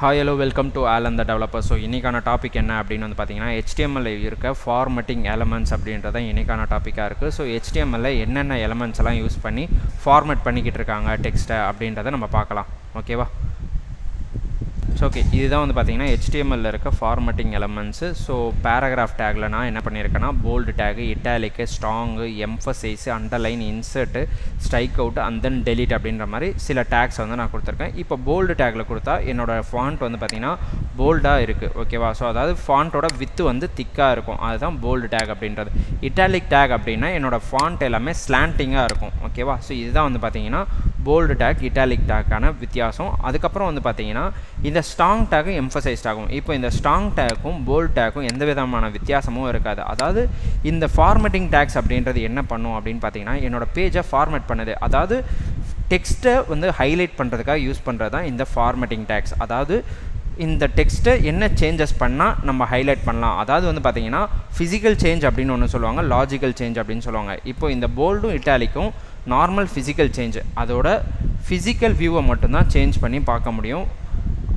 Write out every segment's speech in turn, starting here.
Hi hello welcome to all அந்த developer. So இன்றைக்கான topic என்ன அப்படின்னு வந்து பார்த்தீங்கன்னா HTML இருக்க ஃபார்மட்டிங் எலமெண்ட்ஸ் அப்படின்றத இன்றைக்கான டாப்பிக்காக இருக்குது. ஸோ HTML என்னென்ன எலமெண்ட்ஸ் எல்லாம் யூஸ் பண்ணி ஃபார்மேட் பண்ணிக்கிட்டு இருக்காங்க டெக்ஸ்ட்டை அப்படின்றத நம்ம பார்க்கலாம். ஓகேவா? ஸோ ஓகே, இதுதான் வந்து பார்த்தீங்கன்னா HTML இருக்க ஃபார்மட்டிங் எலமெண்ட்ஸு. ஸோ பேராகிராஃப் டேக்கில் நான் என்ன பண்ணியிருக்கேன்னா bold tag, italic, strong, emphasize, underline, insert, strike out and then delete அப்படின்ற மாதிரி சில டேக்ஸ் வந்து நான் கொடுத்துருக்கேன். இப்போ போல்டு டேக்கில் கொடுத்தா என்னோடய ஃபாண்ட் வந்து பார்த்திங்கன்னா போல்டாக இருக்குது. ஓகேவா? ஸோ அதாவது ஃபாண்ட்டோட வித்து வந்து திக்காக இருக்கும், அதுதான் போல்டு டேக் அப்படின்றது. இட்டாலிக் டேக் அப்படின்னா என்னோடய ஃபாண்ட் எல்லாமே ஸ்லாண்டிங்காக இருக்கும். ஓகேவா? ஸோ இதுதான் வந்து பார்த்திங்கன்னா போல்டு டேக் இட்டாலிக் டேக்கான வித்தியாசம். அதுக்கப்புறம் வந்து பார்த்திங்கன்னா இந்த ஸ்ட்ராங் டேக்கும் எம்ஃபசைஸ்ட் ஆகும். இப்போ இந்த ஸ்ட்ராங் டேக்கும் போல்டு டேக்கும் எந்த விதமான வித்தியாசமும் இருக்காது. அதாவது இந்த ஃபார்மேட்டிங் டேக்ஸ் அப்படின்றது என்ன பண்ணும் அப்படின்னு பார்த்தீங்கன்னா என்னோடய பேஜை ஃபார்மேட் பண்ணுது. அதாவது டெக்ஸ்ட்டை வந்து ஹைலைட் பண்ணுறதுக்காக யூஸ் பண்ணுறது தான் இந்த ஃபார்மேட்டிங் டேக்ஸ். அதாவது இந்த டெக்ஸ்ட்டை என்ன சேஞ்சஸ் பண்ணால் நம்ம ஹைலைட் பண்ணலாம். அதாவது வந்து பார்த்திங்கன்னா ஃபிசிக்கல் சேஞ்ச் அப்படின்னு ஒன்று சொல்லுவாங்க, லாஜிக்கல் சேஞ்ச் அப்படின்னு சொல்லுவாங்க. இப்போ இந்த போல்டும் இட்டாலிக்கும் நார்மல் ஃபிசிக்கல் சேஞ்ச், அதோட ஃபிசிக்கல் வியூவை மட்டும்தான் சேஞ்ச் பண்ணி பார்க்க முடியும்.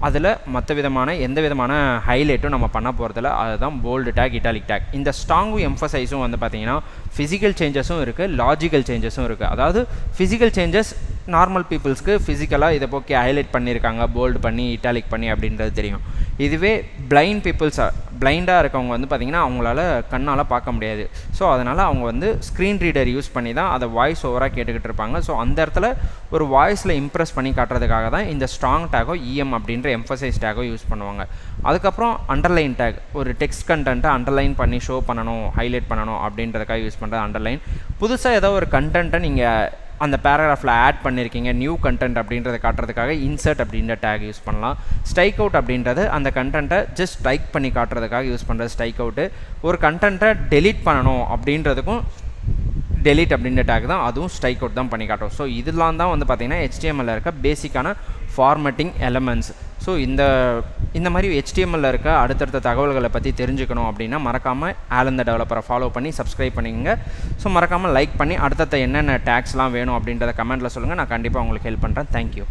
அதில் மற்ற விதமான எந்த விதமான ஹைலைட்டும் நம்ம பண்ண போகிறதில்ல. அதுதான் போல்டு டேக் இட்டாலிக் டேக். இந்த ஸ்ட்ராங்கும் எம்ஃபசைஸும் வந்து பார்த்திங்கன்னா ஃபிசிக்கல் சேஞ்சஸும் இருக்குது, லாஜிக்கல் சேஞ்சஸும் இருக்குது. அதாவது ஃபிசிக்கல் சேஞ்சஸ் நார்மல் பீப்புள்ஸ்க்கு ஃபிசிக்கலாக இதை போக்கே ஹைலைட் பண்ணியிருக்காங்க, போல்டு பண்ணி இட்டாலிக் பண்ணி அப்படின்றது தெரியும். இதுவே பிளைண்ட் பீப்புள்ஸ், பிளைண்டாக இருக்கவங்க வந்து பார்த்திங்கன்னா அவங்களால கண்ணால் பார்க்க முடியாது. ஸோ அதனால் அவங்க வந்து ஸ்க்ரீன் ரீடர் யூஸ் பண்ணி தான் அதை வாய்ஸ் ஓவராக கேட்டுக்கிட்டு இருப்பாங்க. ஸோ அந்த இடத்துல ஒரு வாய்ஸில் இம்ப்ரெஸ் பண்ணி காட்டுறதுக்காக தான் இந்த ஸ்ட்ராங் டேக்கோ இஎம் அப்படின்ற எம்ஃபசைஸ் டேக்கோ யூஸ் பண்ணுவாங்க. அதுக்கப்புறம் அண்டர்லைன் டேக், ஒரு டெக்ஸ்ட் கண்டென்ட்டை அண்டர்லைன் பண்ணி ஷோ பண்ணணும், ஹைலைட் பண்ணணும் அப்படின்றதுக்காக யூஸ் பண்ணுறது அண்டர்லைன். புதுசாக ஏதோ ஒரு கண்டென்ட்டை நீங்கள் அந்த பேராகிராஃபில் ஆட் பண்ணியிருக்கீங்க, நியூ கண்டென்ட் அப்படின்றத காட்டுறதுக்காக இன்சர்ட் அப்படின்ற டேக் யூஸ் பண்ணலாம். ஸ்ட்ரைக் அவுட் அப்படின்றது அந்த கண்டென்ட்டை ஜஸ்ட் ஸ்ட்ரைக் பண்ணி காட்டுறதுக்காக யூஸ் பண்ணுறது ஸ்ட்ரைக் அவுட்டு. ஒரு கண்டென்ட்டை டெலீட் பண்ணணும் அப்படின்றதுக்கும் டெலீட் அப்படின்ற டேக் தான், அதுவும் ஸ்ட்ரைக் அவுட் தான் பண்ணி காட்டும். ஸோ இதெல்லாம் தான் வந்து பார்த்திங்கன்னா HTML இருக்க பேசிக்கான ஃபார்மேட்டிங் எலமெண்ட்ஸ். ஸோ இந்த மாதிரி HTML இருக்க அடுத்தடுத்த தகவல்களை பற்றி தெரிஞ்சுக்கணும் அப்படின்னா மறக்காமல் ஆல் இந்த டெவலப்பரை ஃபாலோ பண்ணி சப்ஸ்கிரைப் பண்ணிக்கங்க. ஸோ மறக்காமல் லைக் பண்ணி அடுத்தடுத்த என்னென்ன டேக்ஸ்லாம் வேணும் அப்படின்றத கமெண்ட்டில் சொல்லுங்கள், நான் கண்டிப்பாக உங்களுக்கு ஹெல்ப் பண்ணுறேன். தேங்க்யூ.